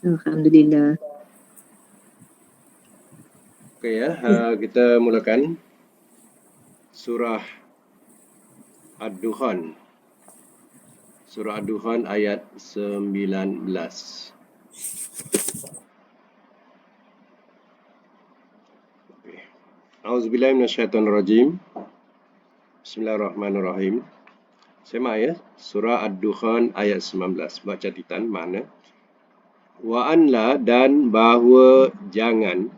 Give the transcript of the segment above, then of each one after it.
Alhamdulillah. Oke ya, kita mulakan surah Ad-Dukhan. Surah Ad-Dukhan ayat 19. A'udzubillahi minasyaitonirrajim. Bismillahirrahmanirrahim. Semak ya, surah Ad-Dukhan ayat 19. Buat catatan mana? Wa anla, dan bahawa jangan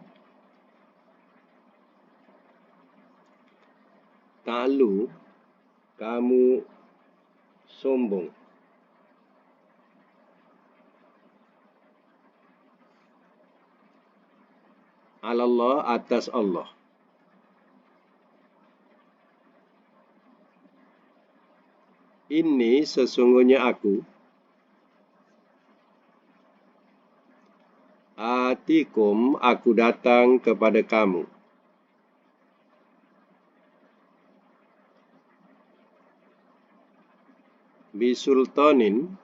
ta'lu, kamu sombong, alallah, atas Allah. Ini sesungguhnya aku, atikum, aku datang kepada kamu, bisultanin,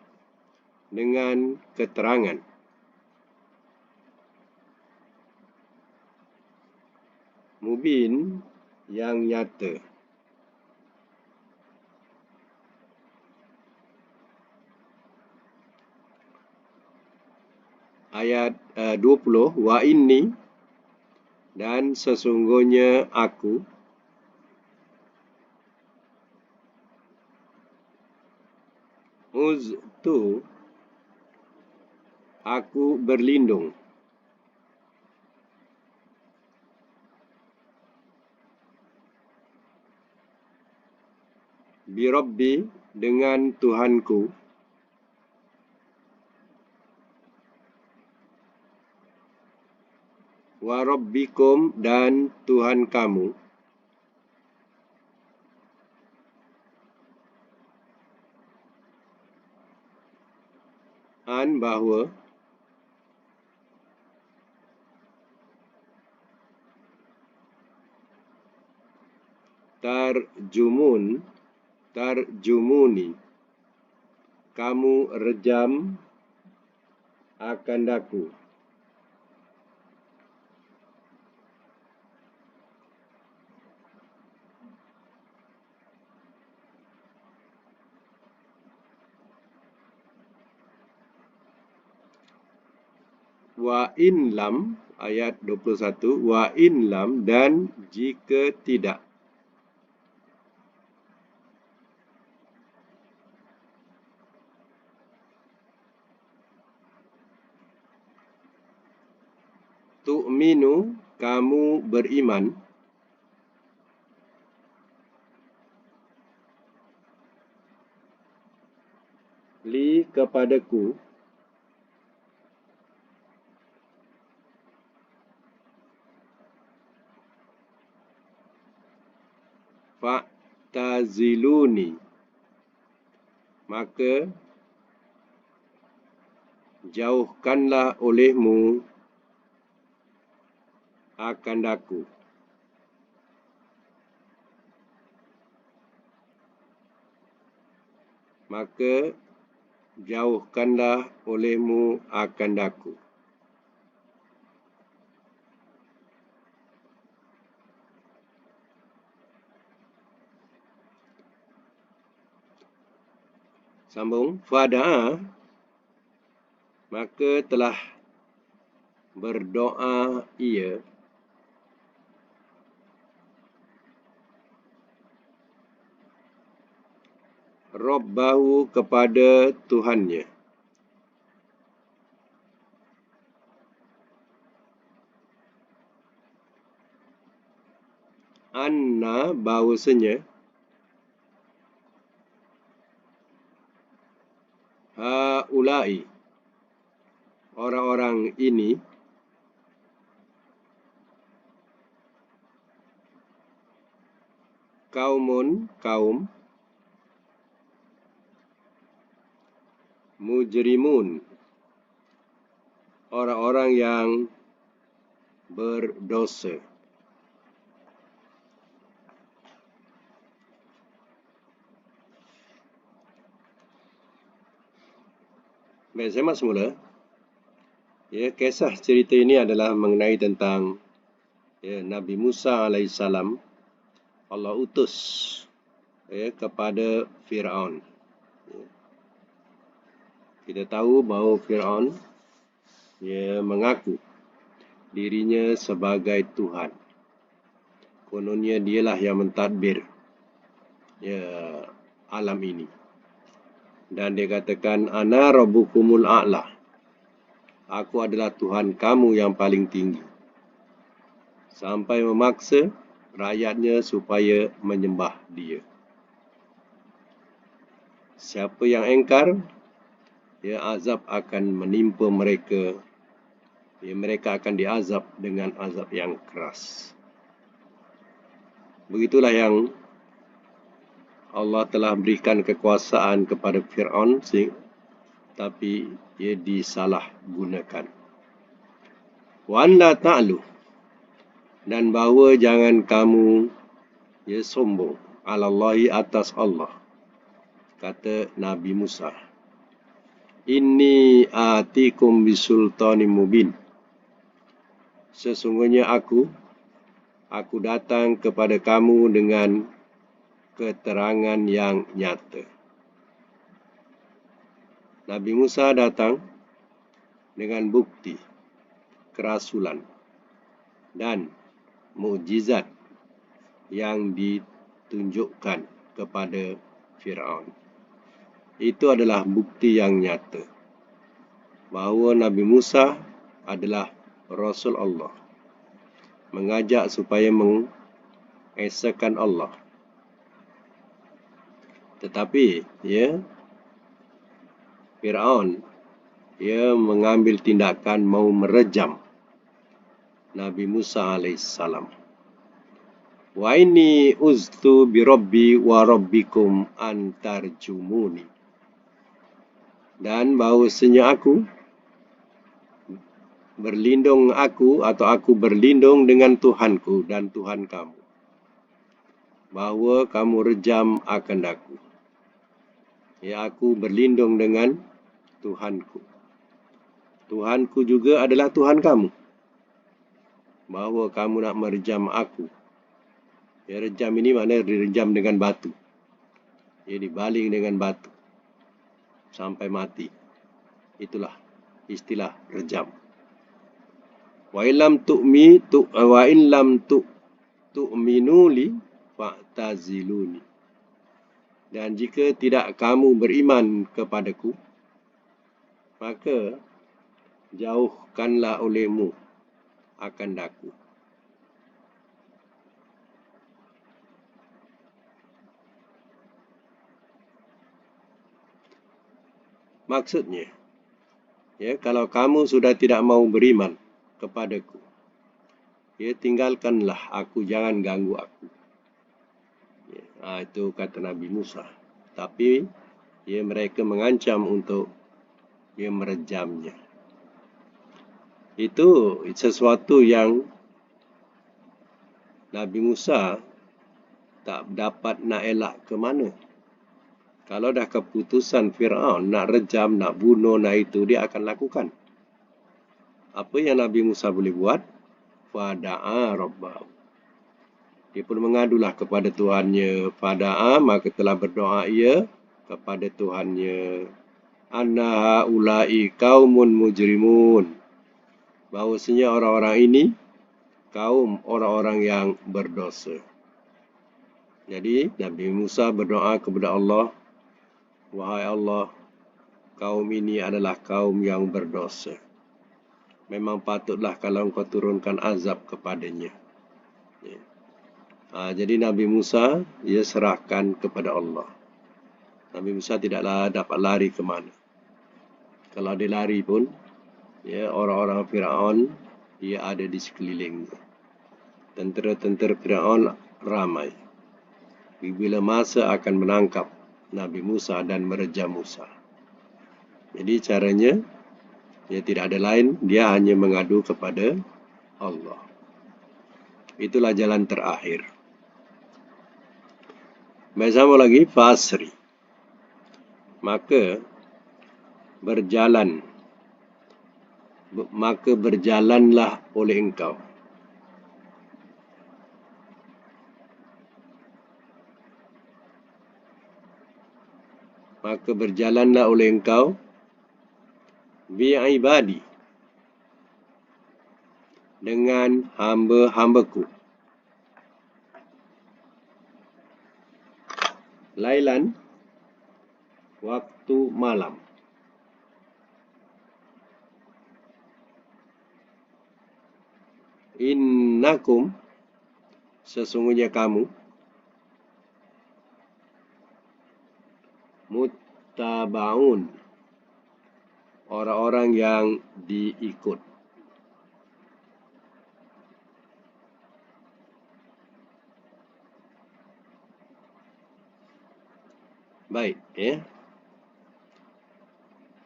dengan keterangan, mubin, yang nyata. Ayat 20, wa inni, dan sesungguhnya aku, uztu, aku berlindung, birabbi, dengan Tuhanku, wa rabbikum, dan Tuhan kamu, an, bahawa, tarjumuni, kamu rejam akan daku. Wa in lam, ayat 21, wa in lam, dan jika tidak, tu'minu, kamu beriman, li, kepadaku, fa'taziluni, maka jauhkanlah olehmu akan daku. Maka jauhkanlah olehmu akan daku. Sambung. Fada'a, maka telah berdoa ia, Rabbahu, kepada Tuhannya, anna, bahawasanya, haulai, orang-orang ini, kaum, mujrimun, orang-orang yang berdosa. Baik, semak semula. Ya, kisah cerita ini adalah mengenai tentang Nabi Musa alaihissalam. Allah utus kepada Firaun. Kita tahu bahawa Firaun mengaku dirinya sebagai Tuhan. Kononnya dialah yang mentadbir alam ini. Dan dia katakan, Ana rabbukumul a'la. Aku adalah Tuhan kamu yang paling tinggi. Sampai memaksa rakyatnya supaya menyembah dia. Siapa yang engkar, azab akan menimpa mereka. Mereka akan diazab dengan azab yang keras. Begitulah yang Allah telah berikan kekuasaan kepada Fir'aun, tapi ia disalahgunakan. Wa an la ta'lu, dan bahawa jangan kamu sombong alallahi atas Allah. Kata Nabi Musa, Inni atikum bisultanim mubin. Sesungguhnya aku datang kepada kamu dengan keterangan yang nyata. Nabi Musa datang dengan bukti kerasulan dan mukjizat yang ditunjukkan kepada Firaun. Itu adalah bukti yang nyata bahawa Nabi Musa adalah Rasul Allah, mengajak supaya mengesahkan Allah. Tetapi Firaun mengambil tindakan mau merejam Nabi Musa alaihissalam. Wa inni uztu bi rabbi wa rabbikum an tarjumuni. Dan bahawasanya aku berlindung dengan Tuhanku dan Tuhan kamu, bahawa kamu rejam akan aku. Aku berlindung dengan Tuhanku. Tuhanku juga adalah Tuhan kamu, bahawa kamu nak merejam aku. Rejam ini maknanya direjam dengan batu. Dibaling dengan batu sampai mati. Itulah istilah rejam. Wa in lam tu'minu li fa'taziluni. Dan jika tidak kamu beriman kepadaku, maka jauhkanlah olehmu akan daku. Maksudnya, kalau kamu sudah tidak mau beriman kepadaku, tinggalkanlah aku, jangan ganggu aku. Itu kata Nabi Musa. Tapi mereka mengancam untuk merejamnya. Itu sesuatu yang Nabi Musa tak dapat nak elak ke mana. Kalau dah keputusan Fir'aun nak rejam, nak bunuh, nak itu, dia akan lakukan. Apa yang Nabi Musa boleh buat? Fada'a rabbahu. Dia pun mengadulah kepada Tuhannya. Fada'a, maka telah berdoa ia kepada Tuhannya. Anna ha'ulai kaumun mujrimun. Bahawasanya orang-orang ini kaum orang-orang yang berdosa. Jadi Nabi Musa berdoa kepada Allah, wahai Allah, kaum ini adalah kaum yang berdosa. Memang patutlah kalau engkau turunkan azab kepadanya. Jadi Nabi Musa serahkan kepada Allah. Nabi Musa tidaklah dapat lari ke mana. Kalau dia lari pun, orang-orang Firaun ada di sekelilingnya. Tentera-tentera Firaun ramai. Bila masa akan menangkap Nabi Musa dan merejam Musa. Jadi caranya, tidak ada lain, dia hanya mengadu kepada Allah. Itulah jalan terakhir. Bersama lagi, fasri. Maka berjalan maka berjalanlah oleh engkau. Maka berjalanlah oleh engkau bi'ibadi, dengan hamba-hambaku. Lailan, waktu malam. Innakum, sesungguhnya kamu, muttabaun, orang-orang yang diikut. Baik, ya.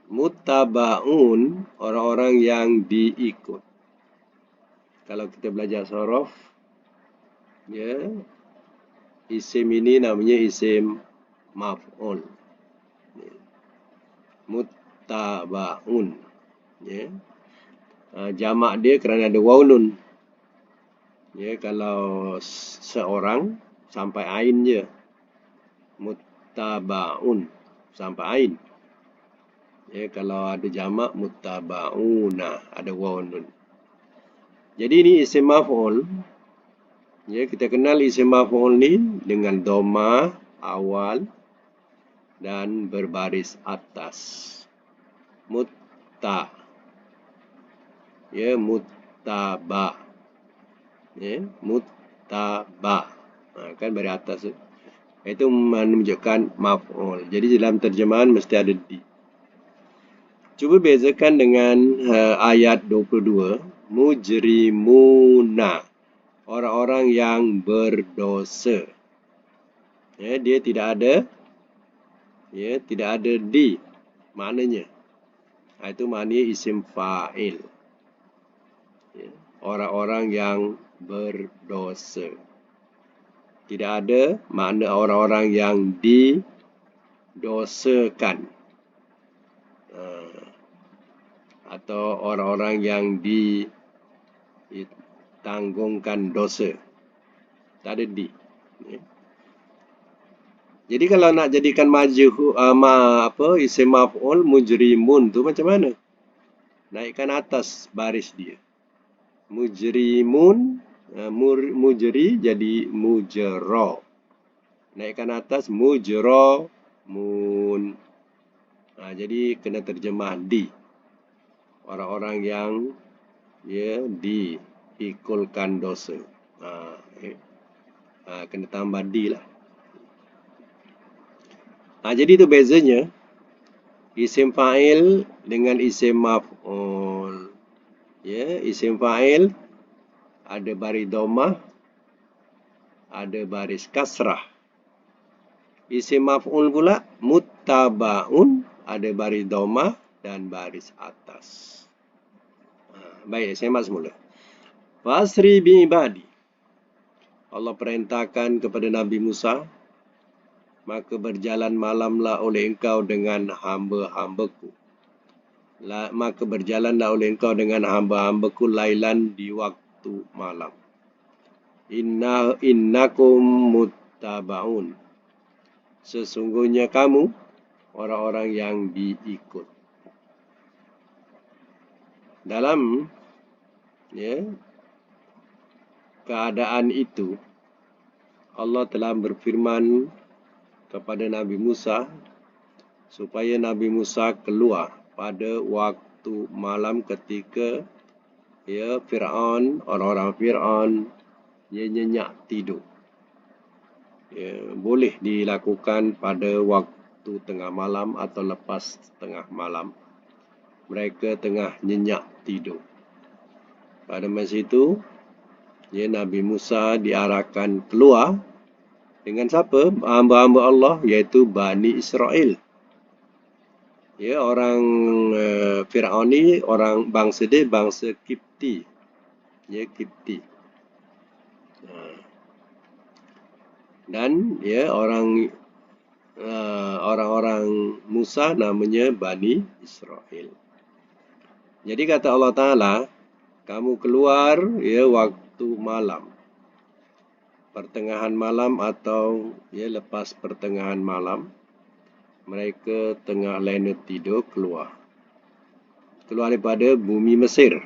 Muttabaun, orang-orang yang diikut. Kalau kita belajar sorof, ya, isim ini namanya isim maf'ul. Muttabaun, ya. Jamak dia kerana ada waw nun. Ya, kalau seorang sampai ain je. Muttabaun sampai ain. Ya, kalau ada jamak muttabauna, ada waw nun. Jadi ini isim maf'ul. Ya, kita kenal isim maf'ul ni dengan dhamma awal dan berbaris atas. Mutta. Ya, muttaba. Ya, muttaba. Kan dari atas tu. Itu menunjukkan maf'ul. Jadi dalam terjemahan mesti ada di. Cuba bezakan dengan ayat 22. Mujrimuna, orang-orang yang berdosa. Ya, dia tidak ada, ya, tidak ada di maknanya. Itu maknanya isim fa'il. Ya, orang-orang yang berdosa. Tidak ada makna orang-orang yang didosakan. Atau orang-orang yang ditanggungkan dosa. Tak ada di. Ya. Jadi kalau nak jadikan isim maf'ul mujrimun tu macam mana? Naikkan atas baris dia. Mujrimun, mujri jadi mujra. Naikkan atas mujramun. Jadi kena terjemah di. Orang-orang yang, ya, diikulkan dosa. Kena tambah di lah. Jadi itu bezanya isim fa'il dengan isim maf'ul. Ya, isim fa'il ada baris dhammah, ada baris kasrah. Isim maf'ul pula muttabaun, ada baris dhammah dan baris atas. Baik, saya mak semula. Fasri bi'ibadi. Allah perintahkan kepada Nabi Musa, maka berjalan malamlah oleh engkau dengan hamba-hambaku. Maka berjalanlah oleh engkau dengan hamba-hambaku lailan, di waktu malam. Innakum muttabaun. Sesungguhnya kamu orang-orang yang diikut. Dalam, ya, keadaan itu, Allah telah berfirman kepada Nabi Musa supaya Nabi Musa keluar pada waktu malam ketika, ya, Fir'aun, orang-orang Fir'aun, dia nyenyak tidur. Ya, boleh dilakukan pada waktu tengah malam atau lepas tengah malam. Mereka tengah nyenyak tidur. Pada masa itu, ya, Nabi Musa diarahkan keluar dengan siapa? Hamba-hamba Allah, iaitu Bani Israel. Ya, orang Fir'aun ni, orang bangsa dia, bangsa Kipti. Ya, Kipti. Dan, ya, orang-orang Musa namanya Bani Israel. Jadi kata Allah Ta'ala, kamu keluar ya waktu malam, pertengahan malam atau ya lepas pertengahan malam, mereka tengah lena tidur keluar daripada bumi Mesir.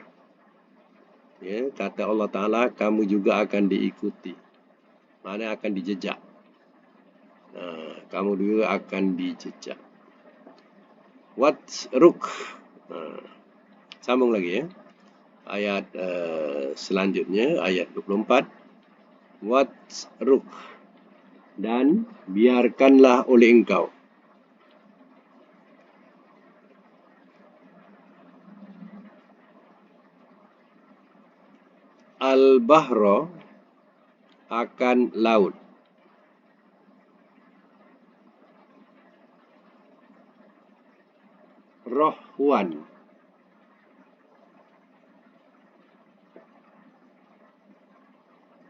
Ya, kata Allah Ta'ala, kamu juga akan diikuti. Mana akan dijejak. Kamu juga akan dijejak. Watruk. Sambung lagi ya. Ayat selanjutnya, ayat 24. Watruk. Dan biarkanlah oleh engkau. Al-Bahra akan laut. Rohwan.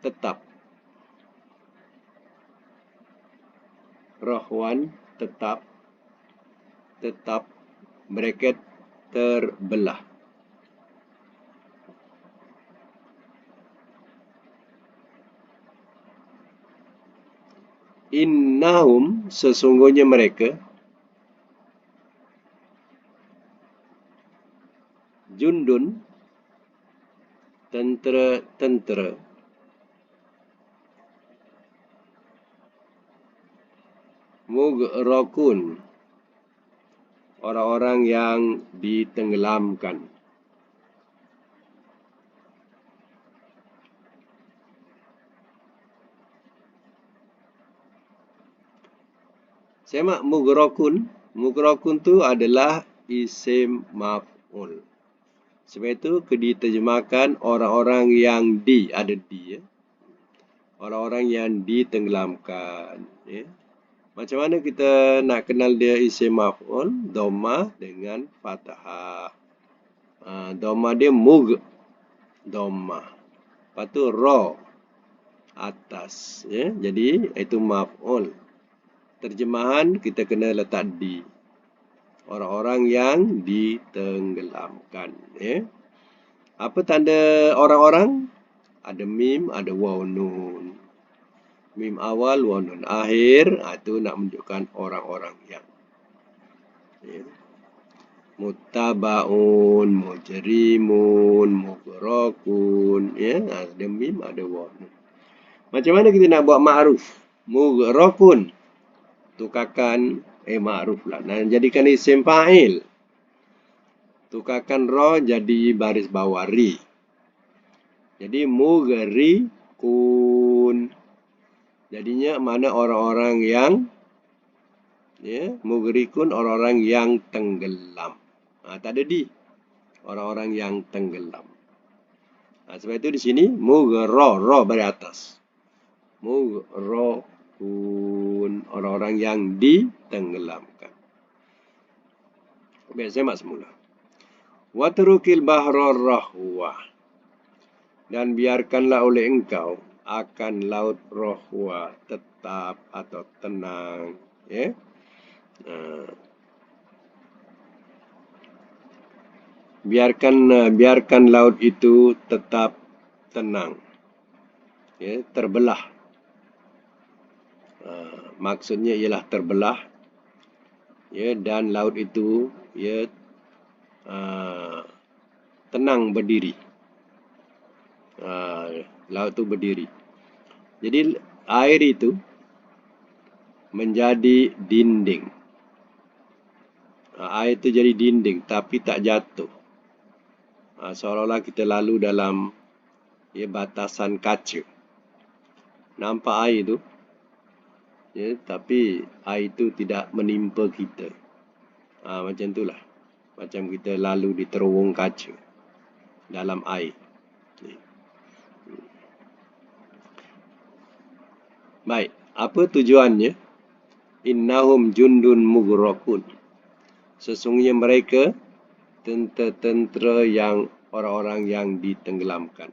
Tetap. Rohwan tetap. Tetap. Bracket terbelah. Innahum sesungguhnya mereka jundun tentera mugrakun orang-orang yang ditenggelamkan. Semak mugrakun. Mugrakun tu adalah isim maf'ul. Sebab itu diterjemahkan orang-orang yang ada di ya. Orang-orang yang ditenggelamkan ya. Macam mana kita nak kenal dia isim maf'ul? Dhammah dengan fathah. Dhammah dia dhammah. Lepas tu ra atas ya. Jadi itu maf'ul. Terjemahan kita kena letak di. Orang-orang yang ditenggelamkan ya. Apa tanda orang-orang? Ada mim, ada waw nun. Mim awal, waw nun akhir. Itu nak menunjukkan orang-orang yang ya. Muttabaun, mujrimun, mugrakun ya. Ada mim, ada waw nun. Macam mana kita nak buat ma'ruf? Mugrakun. Tukarkan ma'ruf lah. Nah, jadikan isim fa'il. Tukarkan ra jadi baris bawah ri. Jadi mughrikun. Jadinya mana orang-orang yang ya, mughrikun orang-orang yang tenggelam. Tak ada di. Orang-orang yang tenggelam. Sebab itu di sini ra baris atas. Mughrikun orang-orang yang ditenggelamkan. Biasa semak semula. Watrukil bahra rahwa. Dan biarkanlah oleh engkau akan laut rahwa tetap atau tenang ya. Biarkan laut itu tetap tenang ya, terbelah. Maksudnya ialah terbelah ya, dan laut itu ya tenang berdiri. Laut itu berdiri. Jadi air itu menjadi dinding. Air itu jadi dinding tapi tak jatuh. Seolah-olah kita lalu dalam ya, batasan kaca. Nampak air itu ya, tapi air itu tidak menimpa kita. Macam itulah. Macam kita lalu di terowong kaca dalam air. Baik, apa tujuannya? Innahum jundun mugrakun. Sesungguhnya mereka tentera yang orang-orang yang ditenggelamkan.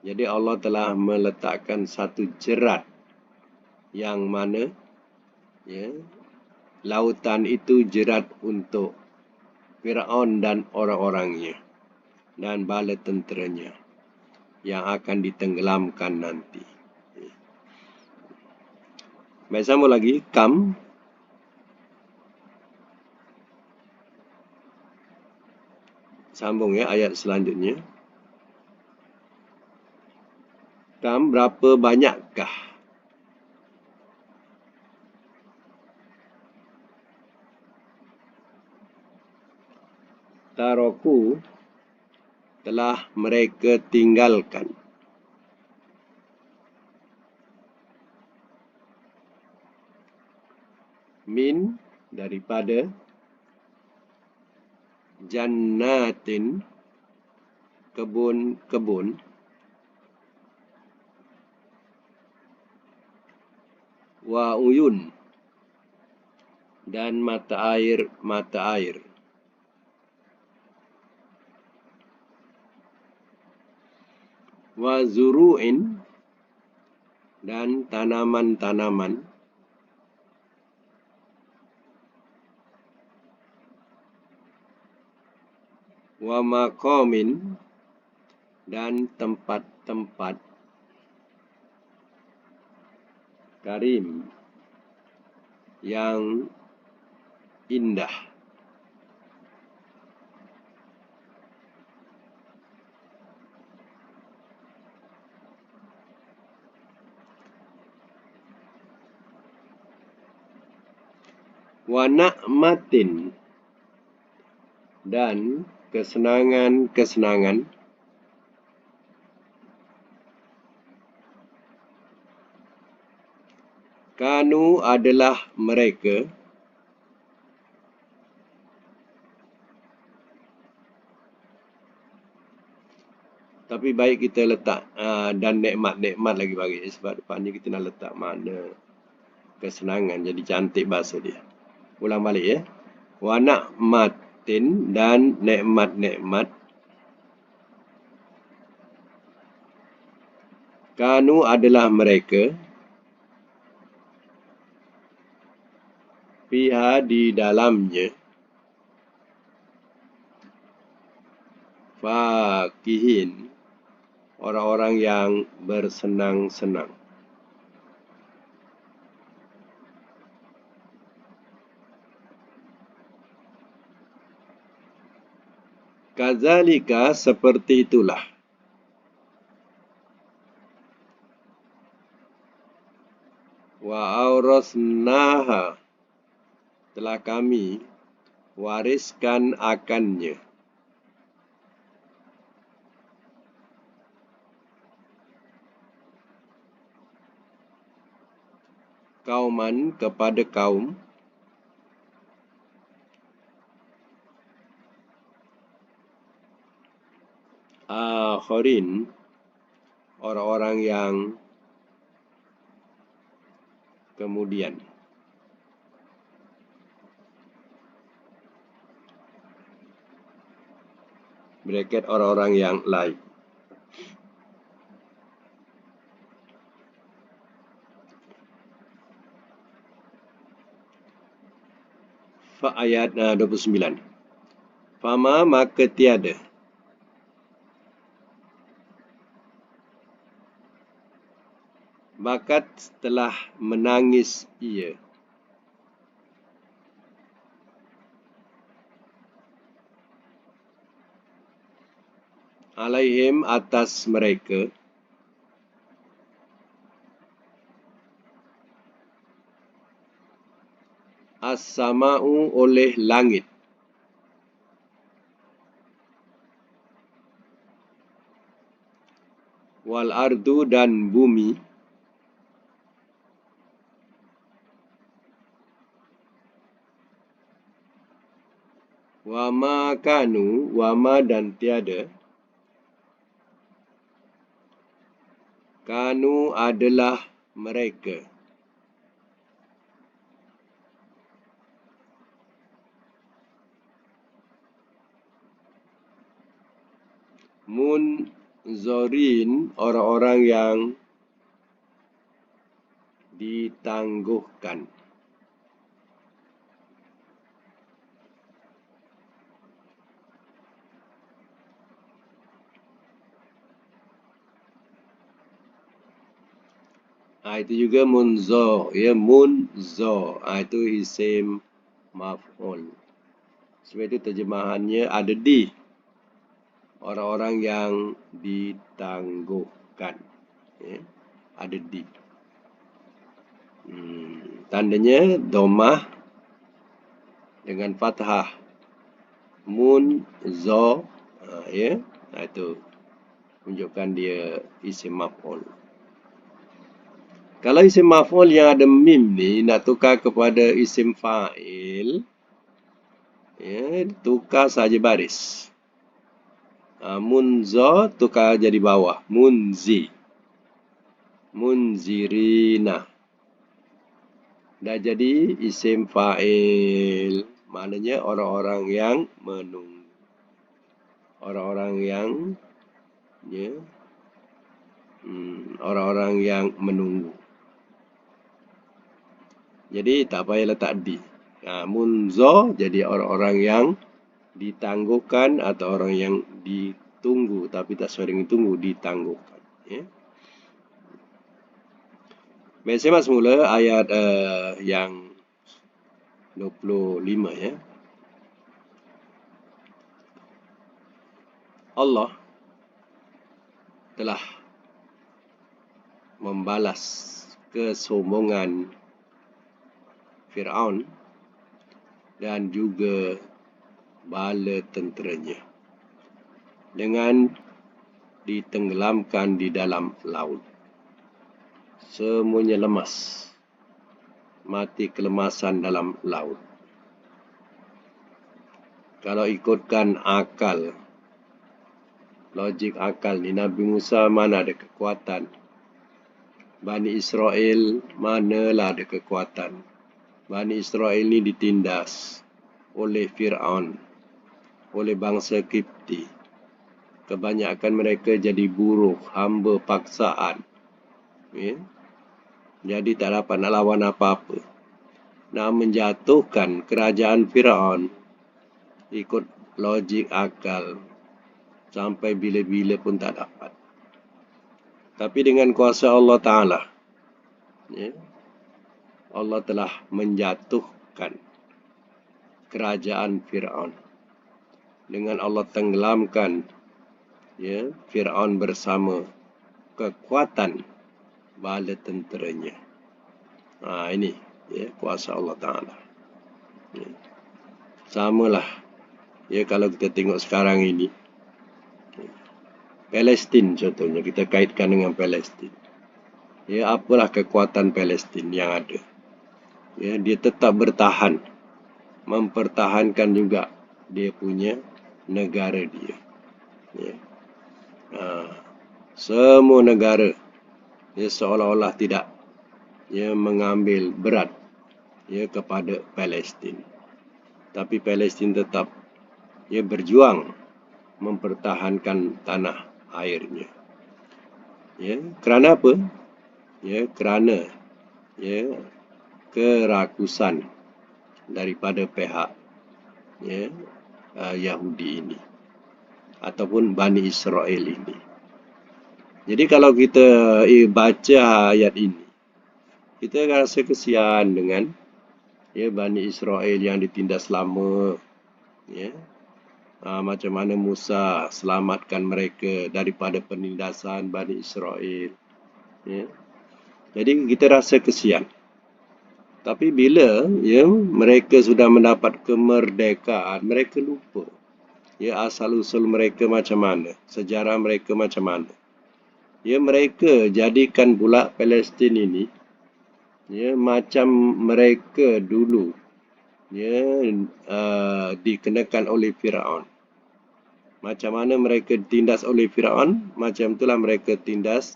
Jadi Allah telah meletakkan satu jerat yang mana ya, lautan itu jerat untuk Firaun dan orang-orangnya dan bala tenteranya yang akan ditenggelamkan nanti. Baik, sambung lagi. Kam. Sambung ya ayat selanjutnya. Kam, berapa banyakkah? Taroku, telah mereka tinggalkan. Min, daripada. Jannatin, kebun-kebun. Wa uyun, dan mata air. Wa zuru'in, dan tanaman-tanaman. Wa maqamin, dan tempat-tempat karim, yang indah. Wa na'matin, dan kesenangan-kesenangan. Kanu, adalah mereka. Tapi baik kita letak dan nikmat lagi bagi, sebab depan ni kita nak letak makna kesenangan, jadi cantik bahasa dia. Ulang balik ya. Wa na'matin, dan nikmat-nikmat. Kanu, adalah mereka. Fiha, di dalamnya. Fakihin, orang-orang yang bersenang-senang. Kazalika, seperti itulah. Wa aurasnaha, telah kami wariskan akannya. Kauman, kepada kaum. Akharin, orang-orang yang kemudian. Bracket, orang-orang yang lain. Ayat 29. Fama, maka tiada. Bakat, telah menangis ia. Alaihim, atas mereka. As-sama'u, oleh langit. Wal ardu, dan bumi. Wama kanu, wama dan tiada. Kanu, adalah mereka. Munzorin, orang-orang yang ditangguhkan. Itu juga munzo, ya munzo. Itu isim maf'ul. Sebab itu terjemahannya ada di orang-orang yang ditangguhkan. Ya, ada di. Tandanya domah dengan fathah. Munzo, ya, itu menunjukkan dia isim maf'ul. Kalau isim maf'ul yang ada mim ni nak tukar kepada isim fa'il, ya, tukar saja baris. Munzo tukar jadi bawah. Munzi. Munzirina. Dah jadi isim fa'il. Maknanya orang-orang yang menunggu. Orang-orang yang, ya, orang-orang yang menunggu. Jadi tak payah letak di. Munzo jadi orang-orang yang ditangguhkan atau orang yang ditunggu tapi tak sesuai dengan tunggu, ditangguhkan. Ya. Baik, saya semula ayat yang 25 ya. Allah telah membalas kesombongan Fir'aun dan juga bala tenteranya dengan ditenggelamkan di dalam laut. Semuanya lemas, mati kelemasan dalam laut. Kalau ikutkan akal, logik akal ni, Nabi Musa mana ada kekuatan? Bani Israel manalah ada kekuatan? Bani Israel ni ditindas oleh Fir'aun, oleh bangsa Kipti. Kebanyakan mereka jadi buruh, hamba paksaan. Ya? Jadi tak dapat nak lawan apa-apa. Nak menjatuhkan kerajaan Fir'aun ikut logik akal sampai bila-bila pun tak dapat. Tapi dengan kuasa Allah Ta'ala, ya, Allah telah menjatuhkan kerajaan Fir'aun. Dengan Allah tenggelamkan, ya, Fir'aun bersama kekuatan bala tenteranya. Ini, ya, kuasa Allah Ta'ala. Ya. Samalah, ya, kalau kita tengok sekarang ini, Palestin contohnya, kita kaitkan dengan Palestin. Ya, apalah kekuatan Palestin yang ada? Ya, dia tetap bertahan, mempertahankan juga dia punya negara dia. Ya. Semua negara, ya, seolah-olah tidak, ya, mengambil berat, ya, kepada Palestin. Tapi Palestin tetap, ya, berjuang mempertahankan tanah airnya. Ya, kerana apa? Ya, kerana, ya, kerakusan daripada pihak, ya, Yahudi ini ataupun Bani Israel ini. Jadi kalau kita baca ayat ini, kita akan rasa kesian dengan, ya, Bani Israel yang ditindas lama. Ya. Macam mana Musa selamatkan mereka daripada penindasan Bani Israel. Ya. Jadi kita rasa kesian. Tapi bila, ya, mereka sudah mendapat kemerdekaan, mereka lupa, ya, asal-usul mereka macam mana, sejarah mereka macam mana. Ya, mereka jadikan pula Palestin ini, ya, macam mereka dulu, ya, dikenakan oleh Fir'aun. Macam mana mereka ditindas oleh Fir'aun, macam itulah mereka tindas,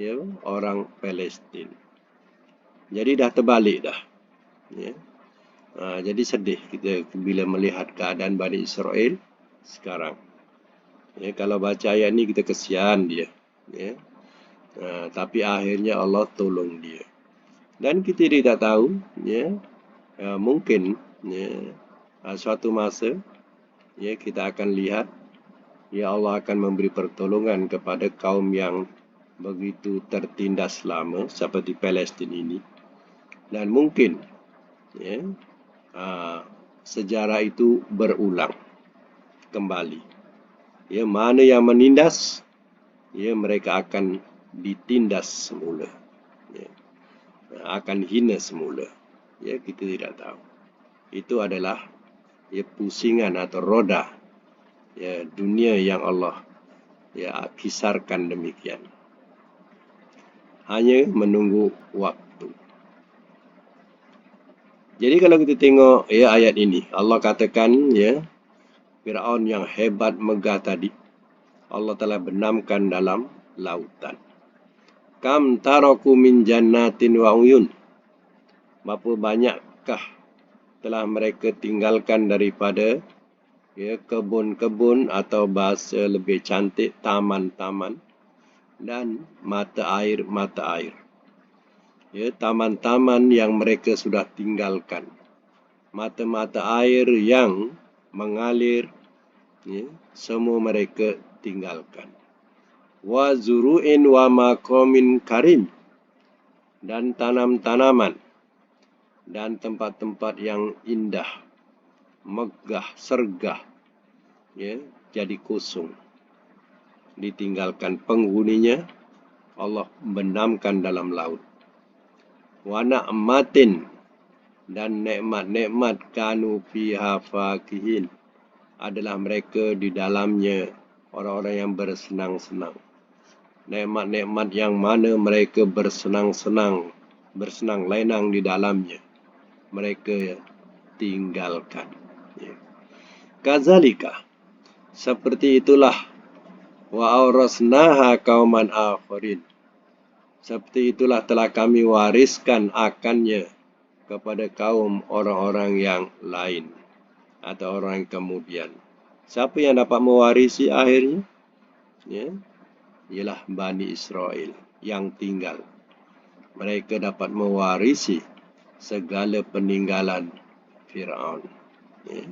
ya, orang Palestin. Jadi dah terbalik dah. Ya. Jadi sedih kita bila melihat keadaan Bani Israel sekarang. Ya, kalau baca ayat ni kita kesian dia. Ya. Tapi akhirnya Allah tolong dia. Dan kita tidak tahu, ya, mungkin, ya, suatu masa, ya, kita akan lihat, ya, Allah akan memberi pertolongan kepada kaum yang begitu tertindas lama seperti Palestin ini, dan mungkin ya, sejarah itu berulang kembali. Ya, mana yang menindas, ya mereka akan ditindas semula. Ya, akan hina semula. Ya, kita tidak tahu. Itu adalah ya pusingan atau roda ya dunia yang Allah ya kisarkan demikian. Hanya menunggu waktu. Jadi kalau kita tengok ya ayat ini, Allah katakan ya Firaun yang hebat megah tadi, Allah telah benamkan dalam lautan. Kam taraku min jannatin wa uyun. Berapa banyakkah telah mereka tinggalkan daripada ya kebun-kebun atau bahasa lebih cantik taman-taman dan mata air. Ya, taman-taman yang mereka sudah tinggalkan. Mata-mata air yang mengalir, ya, semua mereka tinggalkan. Wa zuru'in wa maqamin karim, dan tanam-tanaman dan tempat-tempat yang indah, megah, sergah, ya, jadi kosong. Ditinggalkan penghuninya, Allah benamkan dalam laut. Wa na'matin, dan nikmat-nikmat kanu fiha fakihin, adalah mereka di dalamnya orang-orang yang bersenang-senang. Nikmat-nikmat yang mana mereka bersenang-senang, bersenang lenang di dalamnya, mereka tinggalkan. Kazalika, seperti itulah wa aurasnaha qauman akharin. Seperti itulah telah kami wariskan akannya kepada kaum orang-orang yang lain atau orang kemudian. Siapa yang dapat mewarisi akhirnya? Ya, ialah Bani Israel yang tinggal. Mereka dapat mewarisi segala peninggalan Firaun. Ya.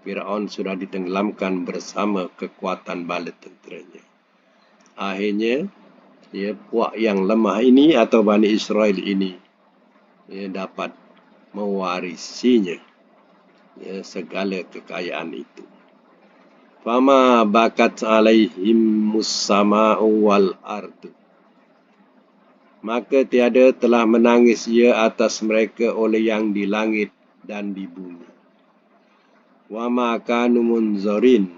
Firaun sudah ditenggelamkan bersama kekuatan bala tenteranya. Akhirnya, ya, puak yang lemah ini atau Bani Israel ini ya, dapat mewarisinya, ya, segala kekayaan itu. Fama bakat alaihim mussama'u wal ardu. Maka tiada telah menangis ia atas mereka oleh yang di langit dan di bumi. Wa ma kanu munzarin,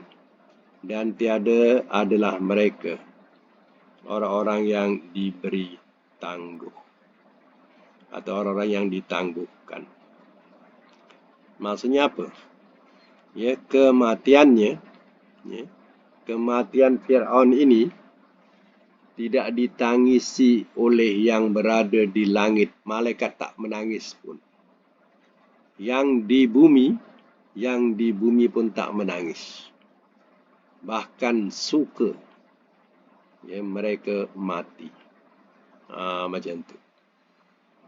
dan tiada adalah mereka orang-orang yang diberi tangguh atau orang-orang yang ditangguhkan. Maksudnya apa? Ya, kematiannya, ya, kematian Firaun ini tidak ditangisi oleh yang berada di langit. Malaikat tak menangis pun. Yang di bumi pun tak menangis. Bahkan suka ya, mereka mati. Macam tu.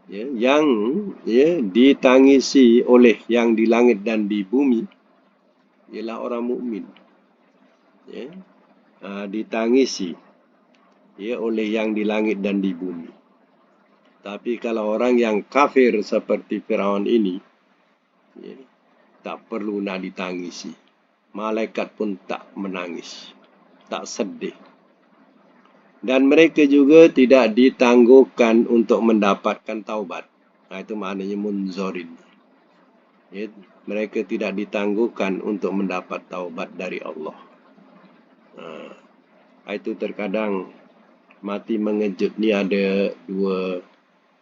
Ya, yang ya, ditangisi oleh yang di langit dan di bumi ialah orang mukmin. Ya, ditangisi ya, oleh yang di langit dan di bumi. Tapi kalau orang yang kafir seperti Firaun ini, ya, tak perlu nak ditangisi. Malaikat pun tak menangis, tak sedih. Dan mereka juga tidak ditangguhkan untuk mendapatkan taubat. Itu maknanya munzorin. Ya, mereka tidak ditangguhkan untuk mendapat taubat dari Allah. Itu terkadang mati mengejut ni ada dua,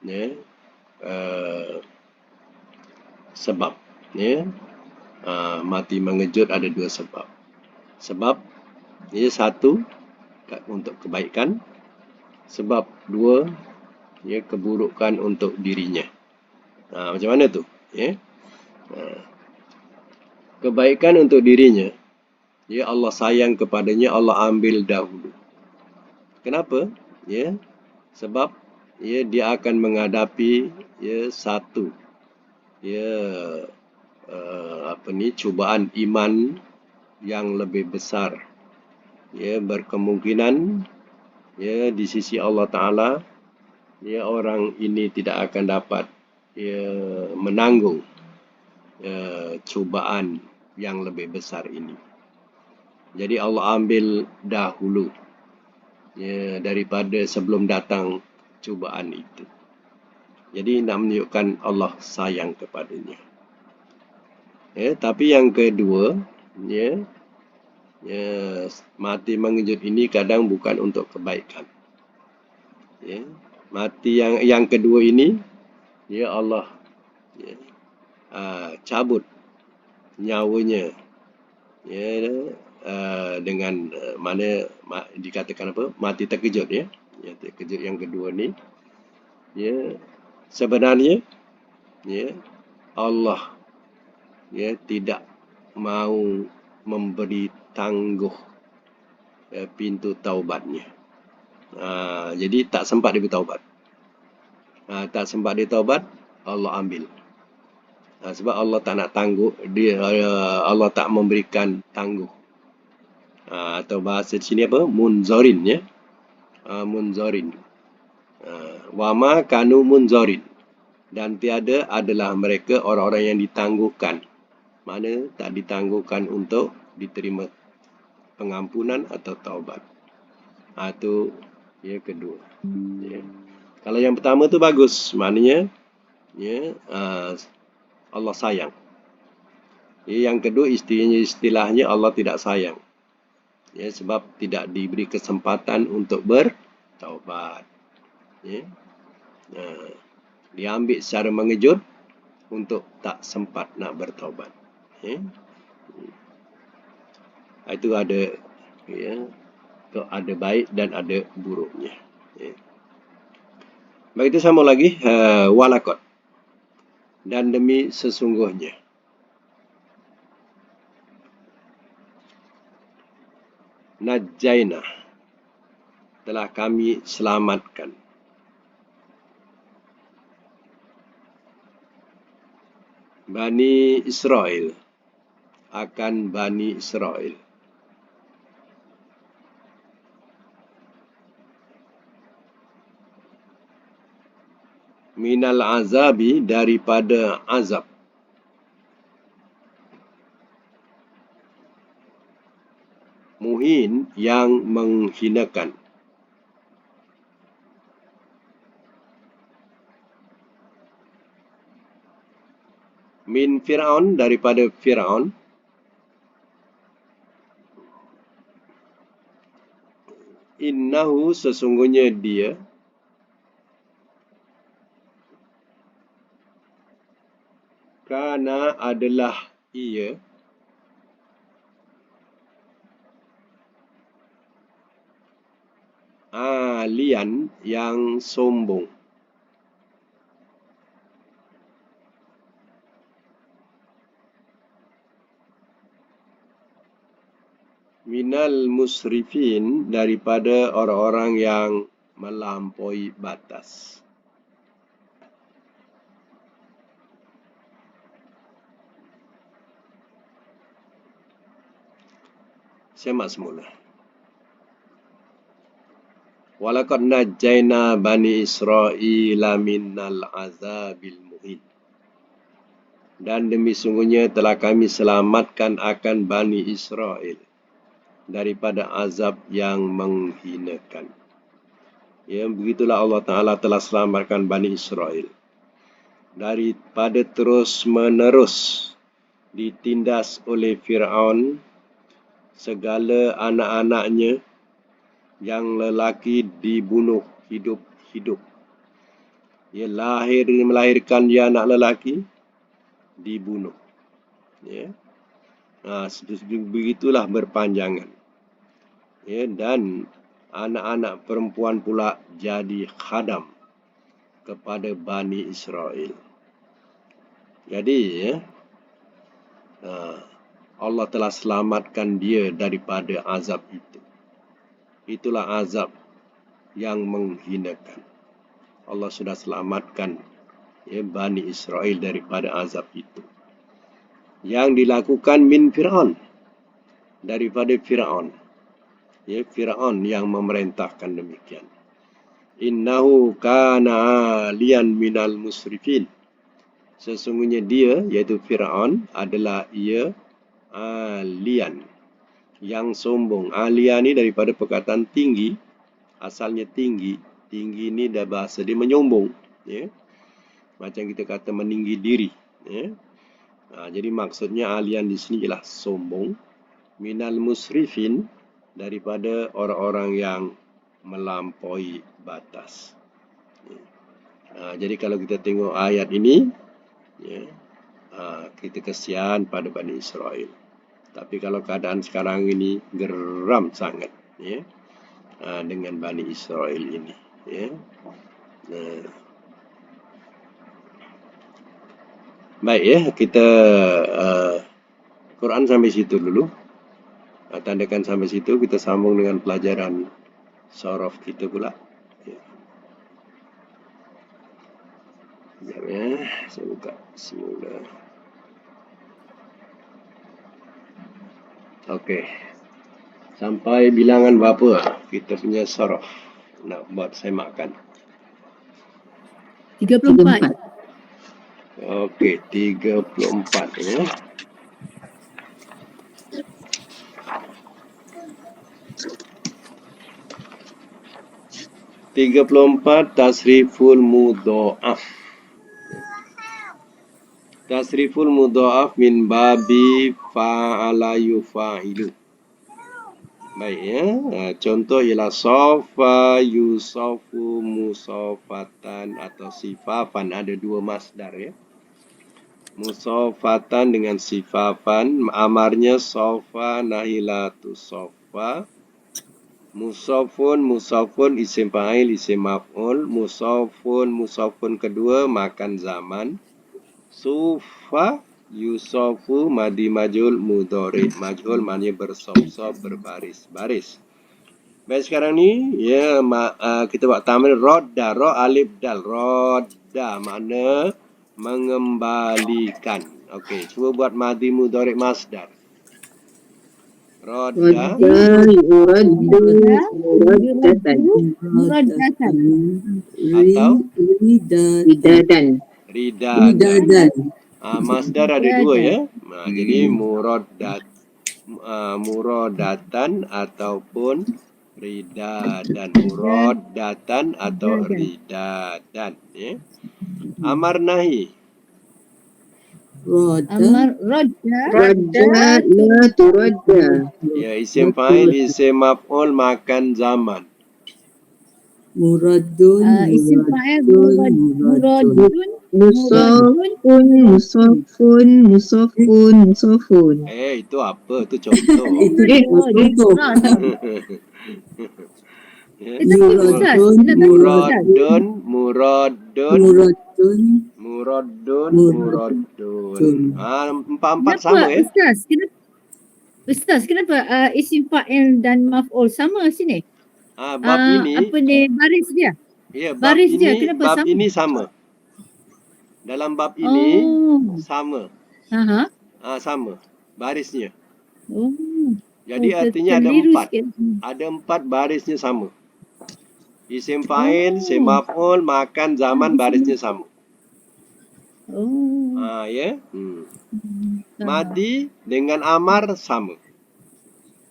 ya, sebab. Ya. Mati mengejut ada dua sebab. Sebab ya, satu untuk kebaikan, sebab dua ya, keburukan untuk dirinya. Macam mana tu? Ya. Kebaikan untuk dirinya, ya, Allah sayang kepadanya, Allah ambil dahulu. Kenapa? Ya, sebab ya, dia akan menghadapi ya, satu ya, cubaan iman yang lebih besar. Ya, berkemungkinan Ya, di sisi Allah Ta'ala, ya, orang ini tidak akan dapat ya, menanggung cubaan yang lebih besar ini. Jadi Allah ambil dahulu ya, daripada sebelum datang cubaan itu. Jadi nak menunjukkan Allah sayang kepadanya. Ya, tapi yang kedua, ya, ya, mati mengejut ini kadang bukan untuk kebaikan. Ya, mati yang kedua ini, ya Allah ya, cabut nyawanya, ya, dengan mana dikatakan apa, mati terkejut, ya, ya, terkejut yang kedua ni, ya, sebenarnya, ya, Allah ya tidak mau memberi tangguh pintu taubatnya. Jadi tak sempat dia bertaubat. Tak sempat dia taubat, Allah ambil. Sebab Allah tak nak tangguh, Allah tak memberikan tangguh. Atau bahasa di sini apa? Munzarin, ya. Munzarin. Wama kanu munzarin. Dan tiada adalah mereka orang-orang yang ditangguhkan. Mana tak ditangguhkan untuk diterima pengampunan atau taubat. Itu ya kedua. Ya. Kalau yang pertama tu bagus, maknanya ya, Allah sayang. Ya, yang kedua istilahnya Allah tidak sayang. Ya, sebab tidak diberi kesempatan untuk bertaubat. Ya. Diambil secara mengejut untuk tak sempat nak bertaubat. Ya. Itu ada, ya, ada baik dan ada buruknya. Ya. Begitu sama lagi, walakot. Dan demi sesungguhnya. Najaina. Telah kami selamatkan. Bani Israel. Akan Bani Israel. Minal azabi, daripada azab. Muhin, yang menghinakan. Min Fir'aun, daripada Fir'aun. Innahu, sesungguhnya dia. Kana, adalah ia. Alian, yang sombong. Minal musrifin, daripada orang-orang yang melampaui batas. Semak semula. Walaqad najjayna bani Israila minal azabil muhin. Dan demi sungguhnya telah kami selamatkan akan Bani Israel daripada azab yang menghinakan. Ya, begitulah Allah Ta'ala telah selamatkan Bani Israel daripada terus-menerus ditindas oleh Fir'aun segala anak-anaknya yang lelaki dibunuh hidup-hidup. Ya, melahirkan dia anak lelaki dibunuh. Ya. Begitulah berpanjangan. Ya, dan anak-anak perempuan pula jadi khadam kepada Bani Israel. Jadi, ya, Allah telah selamatkan dia daripada azab itu. Itulah azab yang menghinakan. Allah sudah selamatkan, ya, Bani Israel daripada azab itu. Yang dilakukan min Fir'aun, daripada Fir'aun. Ya, Fir'aun yang memerintahkan demikian. Innahu kana aliyan minal musrifin. Sesungguhnya dia, iaitu Fir'aun, adalah ia aliyan, yang sombong. Aliyan ni daripada perkataan tinggi, asalnya tinggi. Tinggi ni dah bahasa dia menyombong. Ya. Macam kita kata meninggi diri. Ya. Jadi maksudnya aliyan di sini ialah sombong. Minal musrifin, daripada orang-orang yang melampaui batas. Jadi kalau kita tengok ayat ini, ya, kita kesian pada Bani Israel. Tapi kalau keadaan sekarang ini geram sangat, ya, dengan Bani Israel ini. Ya. Baik ya, kita Quran sampai situ dulu. Tandakan sampai situ, kita sambung dengan pelajaran sorof kita pula. Ya. Sekejap ya, saya buka semula. Okey. Sampai bilangan berapa kita punya sorof nak buat saya makan? 34. Okey, 34 ya. Tasriful mudha'af. Tasriful mudha'af min babi fa'ala yufa'ilu. Baik ya. Contoh ialah sofa, yusofu, musofatan atau sifafan. Ada dua masdar ya. Musofatan dengan sifafan. Amarnya sofa, nahilatu sofa. Musofun isim fa'il, isim maf'ul. Musofun kedua makan zaman. Sufa, yusofu, madi majul, mudhari majul, maknanya bersop-sop, berbaris-baris. Baik, sekarang ni ya, kita buat tamrin rodda, ro alif dal. Rodda makna mengembalikan. Okey, cuba buat madi mudhari masdar. Rodda atau ridadan. Masdar ada dua ya. Jadi muradatan ataupun ridadan. Muradatan atau ridadan ya. Amar nahi. Radda la turadda. Ya, isim fa'il, isim maf'ul makan zaman. Muradun, isim fa'il muradun, musafun. Itu apa? Itu contoh. Muradun. Empat sama ya. Ustaz, kenapa isim fa'il dan maf'ul sama sini? Bab ini. Apa ni baris dia? Ya, baris dia kenapa sama? Bab ini sama. Dalam bab ini sama. Sama barisnya. Jadi artinya ada empat. Ada empat barisnya sama. Isim fa'il, isim maf'ul, makan zaman barisnya sama. Ya. Madi dengan amar sama.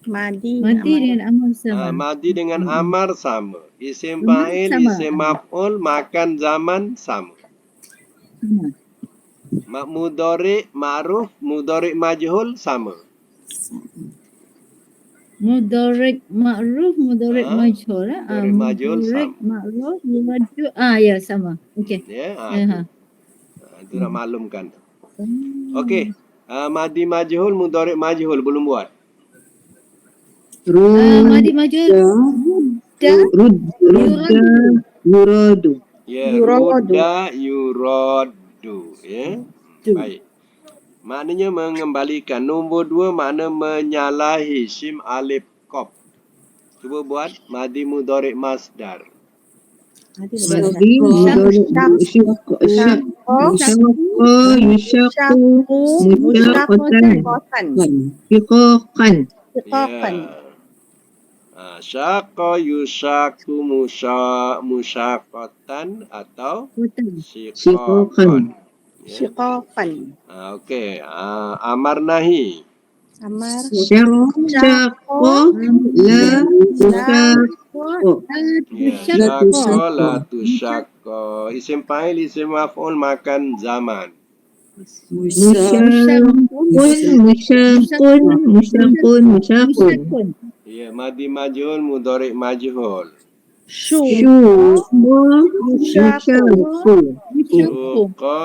Madi dengan amar sama. Madi dengan amar sama. Isim fa'il, isim maf'ul, makan zaman sama. Mudhari ma'ruf, mudhari majhul sama. Mudhari ma'ruf, mudhari majhul. Mudhari majhul sama. Ma'ruf, majhul. Ya sama. Okey. Ya. Itu nak maklumkan. Okey. Madi majhul, mudhari majhul belum buat. Madi majhul. Yuradu. Ya, rudda yuradu. Ya. Baik. Maknanya mengembalikan. Nombor 2 makna menyalahi. Shim alif qaf. Cuba buat madi mudhari masdar. Syaqa yusyaku musyaqatan atau Hutan. syiqaqan. Ya. Syiqaqan. Okey. Amar nahi. Amar. Syaqa la tusyaqqa. Ya, syaqa la tusyaqqa. Isim fa'il, isim maf'ul makan zaman. Musyaqun. Ya, madi majhul, mudhari' majhul. Syuqa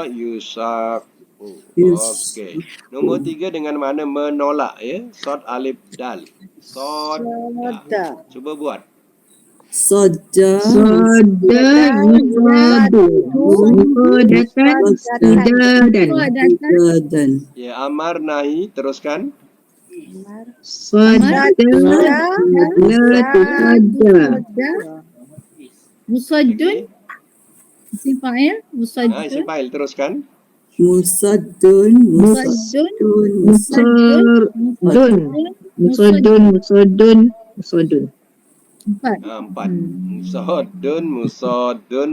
yusaqu. Okey. Nombor 3 dengan makna menolak ya. Sod alif dal. Sodda. Cuba buat. Sada yusadu. Sudadan. Ya, amar nahi teruskan. Sada la tuhadda. Musaddun. Isim fa'il. Isim Musaddun. fa'il teruskan. Musaddun. Musaddun. 4. 4. Musaddun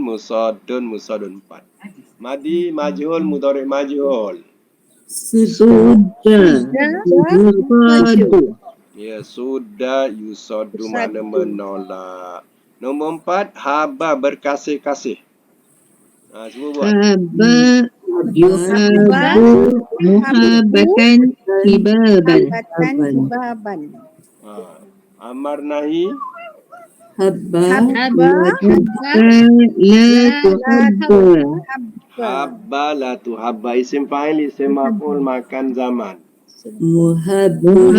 4. Madi majhul, mudhari' majhul. Ya, sudah yusadu makna menolak. Nombor 4, haba berkasih-kasih. Cuba buat. Haba yuhabu muhabatan hibaban. Amar nahi. Haba Haba. la tuhadda. Habba la tuhabba. Isim fa'il, isim maf'ul makan zaman. Muhabbun.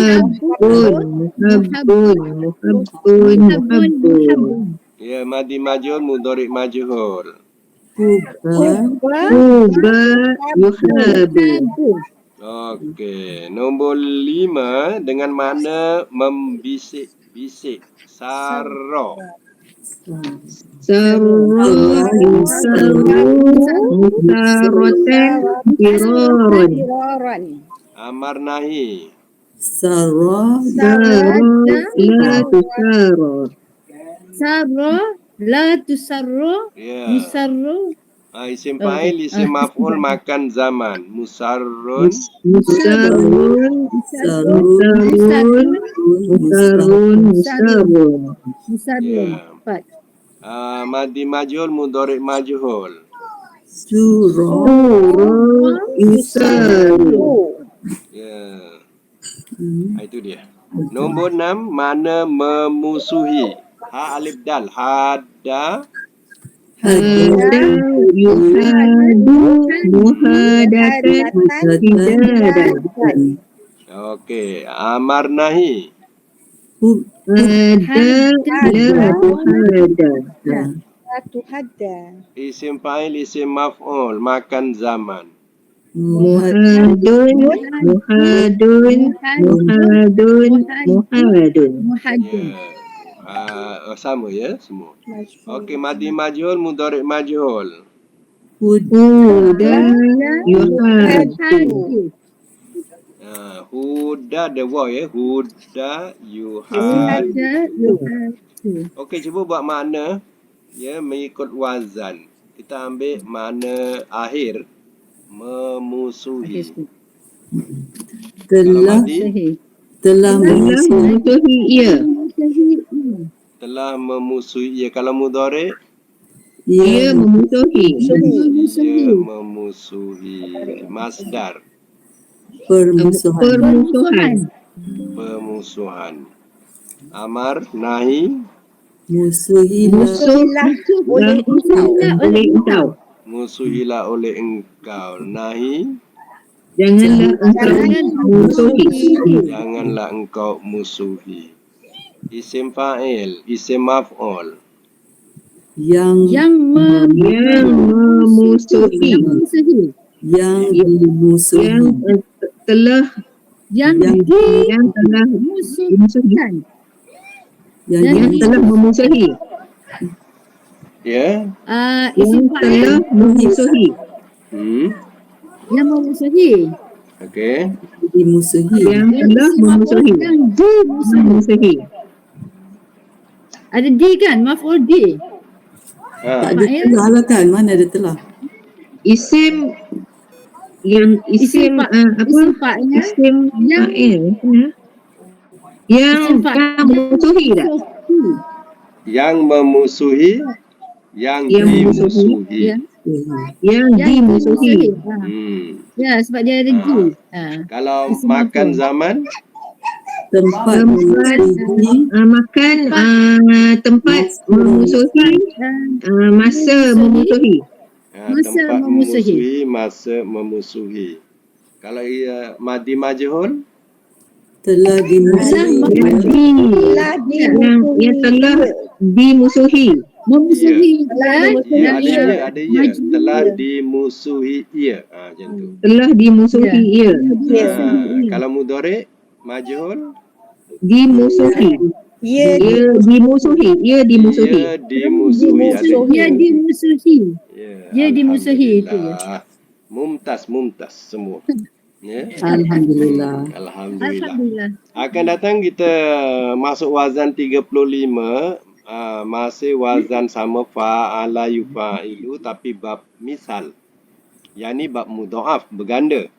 Ya, madi majhul, mudhari' majhul. Huba yuhabu. Okey, nombor 5 dengan makna membisik-bisik. Sarra. Sarra yusaru musaratan firaran. Amar nahi. Sarra la tusara. Sarra. La tusarru. Ya. Yusarru. Isim fa'il, isim maf'ul makan zaman. Musarrun. Musarrun. Musarrun. Ya. 4. Madi majhul, mudhari' majhul. Yusaru. Ya. Itu dia. Nombor 6, makna memusuhi. Ha alif dal. Hada. Hada yuhadu muhadatan hidadan. Okey. Amar nahi. Hada la tuhada. Isim fa'il, isim maf'ul makan zaman. Muhadun. Ya. Sama ya semua. Okey, madi majhul, mudhari' majhul. Huda yuhadu. Huda the waw ya. Huda yuhad. Okey, cuba buat makna ya mengikut wazan. Kita ambil makna akhir. Memusuhi. Telah memusuhi ia. Telah memusuhi ia. Kalau mudhari' Ia memusuhi. ia memusuhi. Masdar. Permusuhan. Amar nahi. Musuhilah oleh engkau. Musuhilah oleh engkau. Nahi. Janganlah engkau musuhi. Janganlah engkau musuhi. Isim fa'il, isim maf'ul. Yang memusuhi. Yang telah memusuhi. Yang telah memusuhi. Ya. Yang telah memusuhi. Yang memusuhi. Okey. Yang telah memusuhi. Ada D kan? Maf'ul D. Ha. Tak ada Fa'il. telah lah kan? Mana ada telah? Isim yang Isim isim fa- isim fa'il. isim Yang- fa'il yang Isim fa'il. memusuhi tak? Yang memusuhi, yang Yang dimusuhi. Ya. Yang Yang dimusuhi. Ha. Hmm. Ya, sebab dia ada D. Ha. Kalau Isim makan maf'ul. zaman, Tempat Tempat memusuhi, makan tempat memusuhi masa memusuhi. Masa tempat memusuhi. memusuhi, masa memusuhi. Kalau ia madi majhul, telah dimusuhi. Telah Yang telah dimusuhi. Memusuhi ya kan? ada yang ia, ada ia. maju. Telah dimusuhi ia. Macam tu. Telah dimusuhi ia. Kalau mudhari majhul, Dimusuhi. Ia Ia dimusuhi. Ia dimusuhi. ia dimusuhi. Ada Dia ia. dimusuhi. Ya, Dia dimusuhi, itu je. Alhamdulillah. Mumtaz semua. Ya. Alhamdulillah. Alhamdulillah. Alhamdulillah. Akan datang kita masuk wazan 35, masih wazan sama fa'ala yufa'ilu tapi bab misal. Yang ni bab mudha'af, berganda.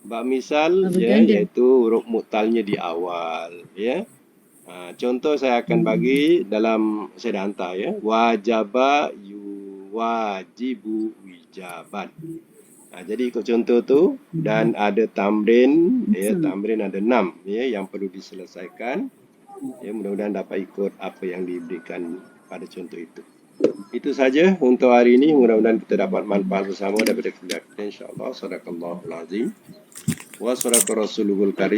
Bab misal ya, Berganda. iaitu huruf mu'talnya di awal, ya. Contoh saya akan bagi dalam, saya dah hantar ya. Wajaba yuwajibu wijaban. Jadi ikut contoh tu dan ada tamrin, ya, tamrin ada 6 ya yang perlu diselesaikan. Ya, mudah-mudahan dapat ikut apa yang diberikan pada contoh itu. Itu saja untuk hari ini. Mudah-mudahan kita dapat manfaat bersama daripada kuliah kita, insya-Allah. Sadaqallahul azim. Wa sadaqa rasulul karim.